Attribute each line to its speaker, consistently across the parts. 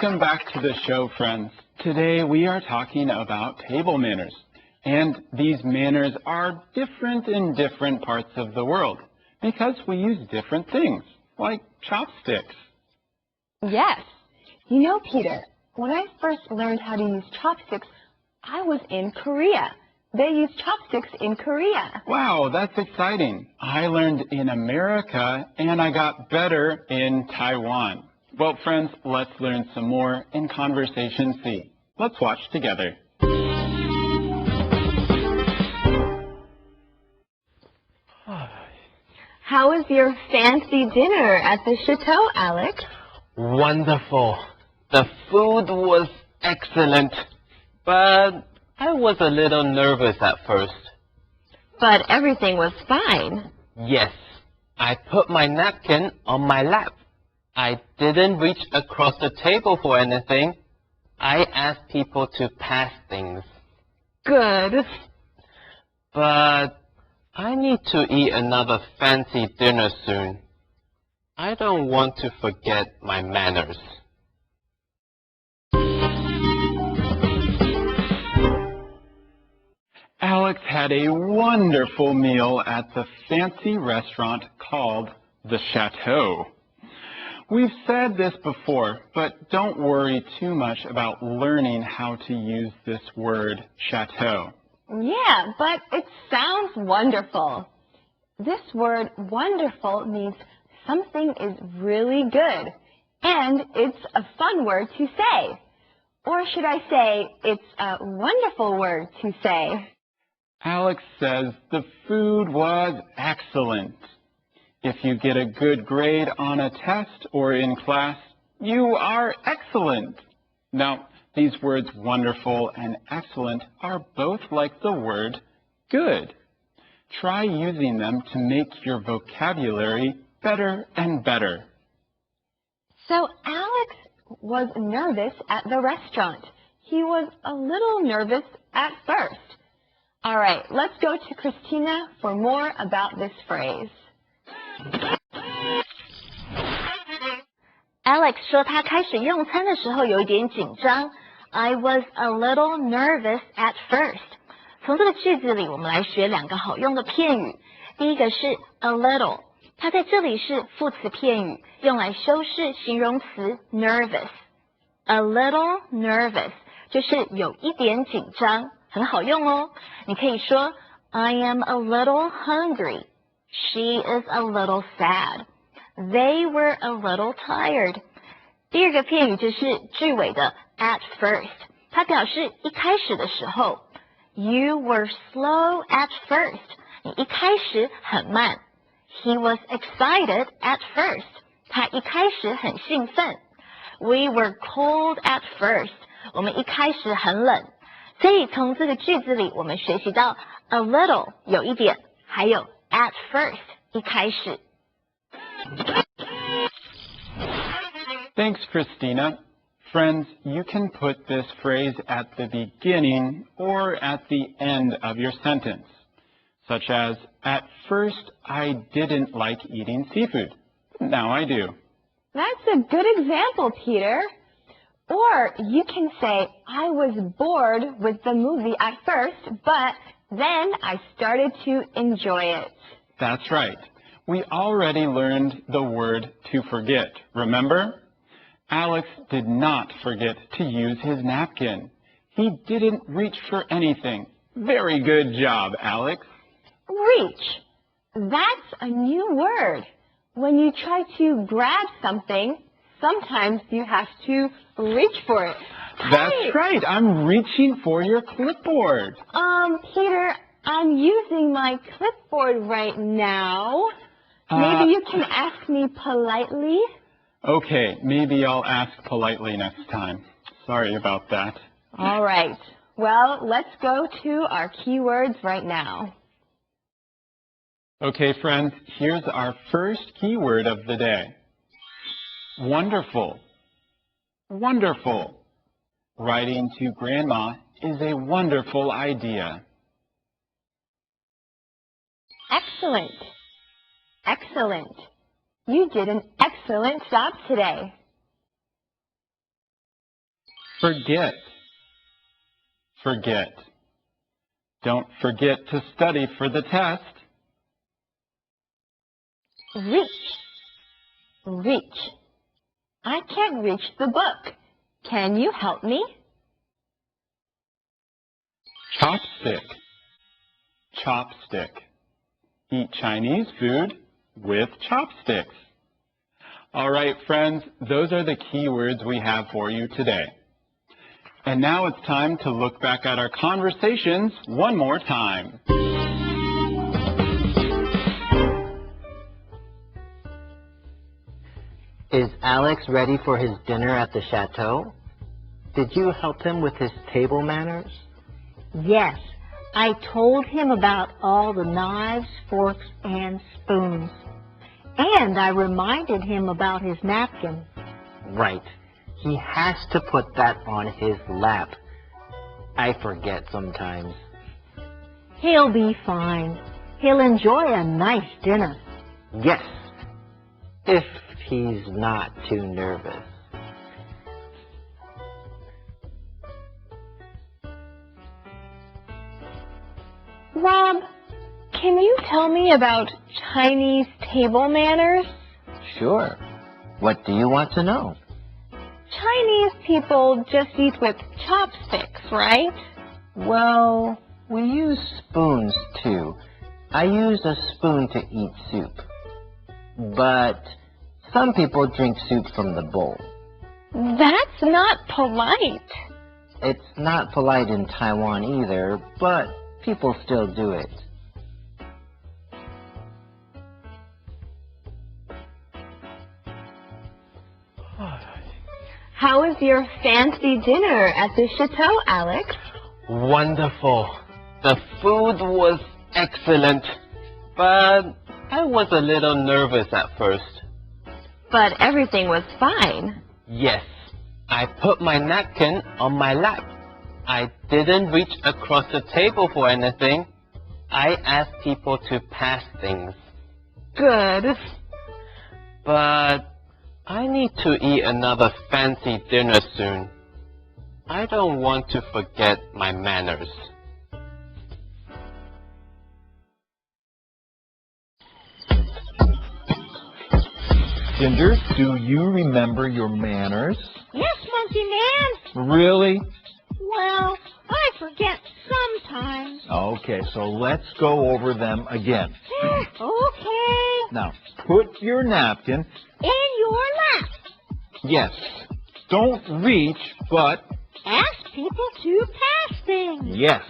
Speaker 1: Welcome back to the show, friends. Today we are talking about table manners. And these manners are different in different parts of the world because we use different things, like chopsticks.
Speaker 2: Yes. You know, Peter, when I first learned how to use chopsticks, I was in Korea. They use chopsticks in Korea.
Speaker 1: Wow, that's exciting. I learned in America and I got better in Taiwan. Well, friends, let's learn some more in Conversation C. Let's watch together.
Speaker 2: How was your fancy dinner at the chateau, Alex?
Speaker 3: Wonderful. The food was excellent, but I was a little nervous at first.
Speaker 2: But everything was fine.
Speaker 3: Yes, I put my napkin on my lap. I didn't reach across the table for anything. I asked people to pass things.
Speaker 2: Good.
Speaker 3: But I need to eat another fancy dinner soon. I don't want to forget my manners.
Speaker 1: Alex had a wonderful meal at the fancy restaurant called the Chateau. We've said this before, but don't worry too much about learning how to use this word chateau.
Speaker 2: Yeah, but it sounds wonderful. This word wonderful means something is really good, and it's a fun word to say. Or should I say, it's a wonderful word to say.
Speaker 1: Alex says the food was excellent. If you get a good grade on a test or in class, you are excellent. Now, these words wonderful and excellent are both like the word good. Try using them to make your vocabulary better and better.
Speaker 2: So Alex was nervous at the restaurant. He was a little nervous at first. All right, let's go to Christina for more about this phrase.
Speaker 4: Alex 说他开始用餐的时候有一点紧张。I was a little nervous at first. 从这个句子里，我们来学两个好用的片语。第一个是 a little， 它在这里是副词片语，用来修饰形容词 nervous。A little nervous 就是有一点紧张，很好用哦。你可以说 I am a little hungry. She is a little sad. They were a little tired. 第二个片语就是句尾的 at first， 它表示一开始的时候。You were slow at first. 你一开始很慢。He was excited at first. 他一开始很兴奋。We were cold at first. 我们一开始很冷。所以从这个句子里，我们学习到 a little 有一点，还有 at first 一开始。
Speaker 1: Thanks, Christina. Friends, you can put this phrase at the beginning or at the end of your sentence, such as, at first I didn't like eating seafood. Now I do.
Speaker 2: That's a good example, Peter. Or you can say, I was bored with the movie at first, but then I started to enjoy it.
Speaker 1: That's right. We already learned the word to forget, remember? Alex did not forget to use his napkin. He didn't reach for anything. Very good job, Alex.
Speaker 2: Reach. That's a new word. When you try to grab something, sometimes you have to reach for it.
Speaker 1: That's right. I'm reaching for your clipboard.
Speaker 2: Peter, I'm using my clipboard right now. Maybe you can ask me politely.
Speaker 1: Okay, maybe I'll ask politely next time. Sorry about that.
Speaker 2: All right. Well, let's go to our keywords right now.
Speaker 1: Okay, friends, here's our first keyword of the day. Wonderful. Wonderful. Writing to Grandma is a wonderful idea.
Speaker 2: Excellent. Excellent. You did an excellent job today.
Speaker 1: Forget. Forget. Don't forget to study for the test.
Speaker 2: Reach. Reach. I can't reach the book. Can you help me?
Speaker 1: Chopstick. Chopstick. Eat Chinese food with chopsticks. All right, friends, those are the key words we have for you today. And now it's time to look back at our conversations one more time.
Speaker 3: Is Alex ready for his dinner at the chateau? Did you help him with his table manners?
Speaker 4: Yes, I told him about all the knives, forks, and spoons. And I reminded him about his napkin.
Speaker 3: Right. He has to put that on his lap. I forget sometimes.
Speaker 4: He'll be fine. He'll enjoy a nice dinner.
Speaker 3: Yes, if he's not too nervous.
Speaker 2: Rob, can you tell me about Chinese table manners?
Speaker 3: Sure. What do you want to know?
Speaker 2: Chinese people just eat with chopsticks, right?
Speaker 3: Well, we use spoons too. I use a spoon to eat soup. But some people drink soup from the bowl.
Speaker 2: That's not polite.
Speaker 3: It's not polite in Taiwan either, but people still do it.
Speaker 2: How was your fancy dinner at the chateau, Alex?
Speaker 3: Wonderful. The food was excellent, but I was a little nervous at first.
Speaker 2: But everything was fine.
Speaker 3: Yes, I put my napkin on my lap. I didn't reach across the table for anything. I asked people to pass things.
Speaker 2: Good.
Speaker 3: But I need to eat another fancy dinner soon. I don't want to forget my manners.
Speaker 5: Ginger, do you remember your manners?
Speaker 4: Yes, Monkey Man.
Speaker 5: Really?
Speaker 4: Well, I forget sometimes.
Speaker 5: Okay, so let's go over them again.
Speaker 4: Okay.
Speaker 5: Now, put your napkin.
Speaker 4: In your lap.
Speaker 5: Yes. Don't reach, but
Speaker 4: Ask people to pass things.
Speaker 5: yes.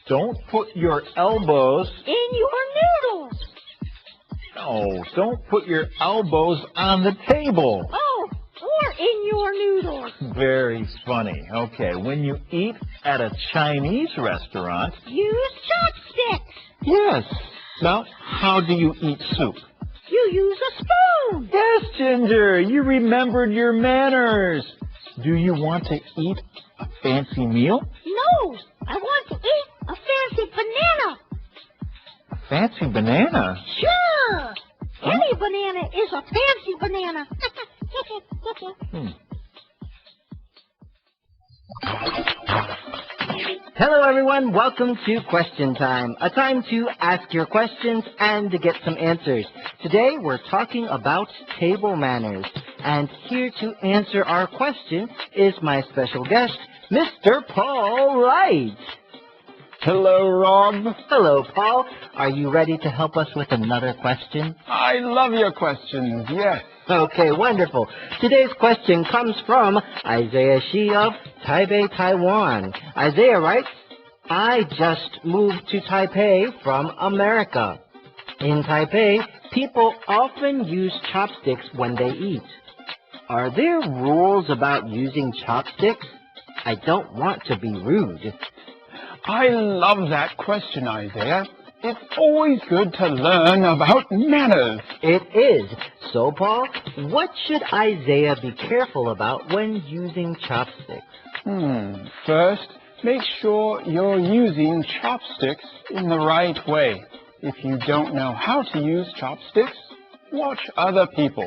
Speaker 5: Don't put your elbows.
Speaker 4: In your noodles.
Speaker 5: No, don't put your elbows on the table.
Speaker 4: Oh, or in your noodles.
Speaker 5: Very funny. Okay, when you eat at a Chinese restaurant.
Speaker 4: Use chopsticks.
Speaker 5: Yes. Now, how do you eat soup?
Speaker 4: You use a spoon.
Speaker 5: Yes, Ginger, you remembered your manners. Do you want to eat a fancy meal?
Speaker 4: No, I want to eat a fancy banana.
Speaker 5: A fancy banana?
Speaker 4: Sure. Any banana is a fancy banana.
Speaker 6: Hello everyone, welcome to Question Time, a time to ask your questions and to get some answers. Today we're talking about table manners, and here to answer our question is my special guest, Mr. Paul Wright.
Speaker 1: Hello, Rob.
Speaker 6: Hello, Paul. Are you ready to help us with another question?
Speaker 1: I love your questions, yes.
Speaker 6: Okay, wonderful. Today's question comes from Isaiah Shi of Taipei, Taiwan. Isaiah writes, I just moved to Taipei from America. In Taipei, people often use chopsticks when they eat. Are there rules about using chopsticks? I don't want to be rude.
Speaker 1: I love that question, Isaiah. It's always good to learn about manners.
Speaker 6: It is. So, Paul, what should Isaiah be careful about when using chopsticks?
Speaker 1: First, make sure you're using chopsticks in the right way. If you don't know how to use chopsticks, watch other people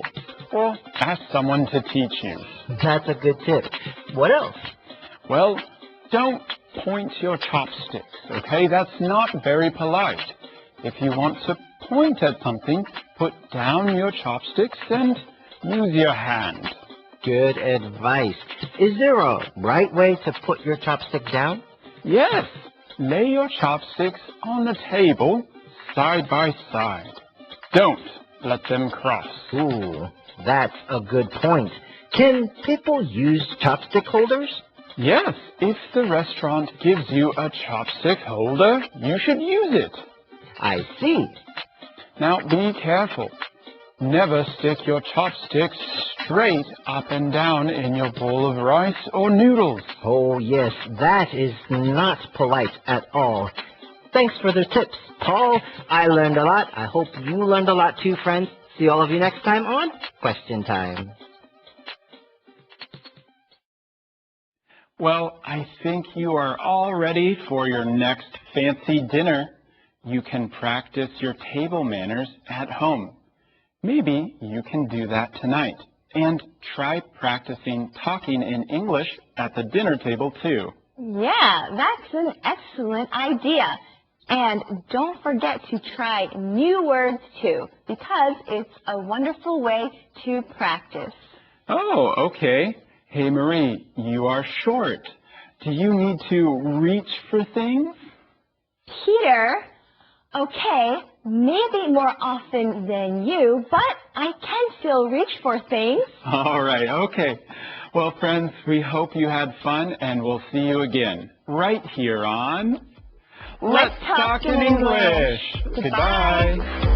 Speaker 1: or ask someone to teach you.
Speaker 6: That's a good tip. What else?
Speaker 1: Well, don't point your chopsticks, okay? That's not very polite. If you want to point at something, put down your chopsticks and use your hand.
Speaker 6: Good advice. Is there a right way to put your chopstick down?
Speaker 1: Yes, lay your chopsticks on the table, side by side. Don't let them cross.
Speaker 6: Ooh, that's a good point. Can people use chopstick holders?
Speaker 1: Yes, if the restaurant gives you a chopstick holder, you should use it.
Speaker 6: I see.
Speaker 1: Now be careful. Never stick your chopsticks straight up and down in your bowl of rice or noodles.
Speaker 6: Oh, yes, that is not polite at all. Thanks for the tips, Paul. I learned a lot. I hope you learned a lot too, friends. See all of you next time on Question Time.
Speaker 1: Well, I think you are all ready for your next fancy dinner. You can practice your table manners at home. Maybe you can do that tonight. And try practicing talking in English at the dinner table too.
Speaker 2: Yeah, that's an excellent idea. And don't forget to try new words too, because it's a wonderful way to practice.
Speaker 1: Oh, okay. Hey, Marie, you are short. Do you need to reach for things?
Speaker 2: Peter, okay, maybe more often than you, but I can still reach for things.
Speaker 1: All right, okay. Well, friends, we hope you had fun, and we'll see you again right here on
Speaker 2: Let's Talk in English.
Speaker 1: Goodbye.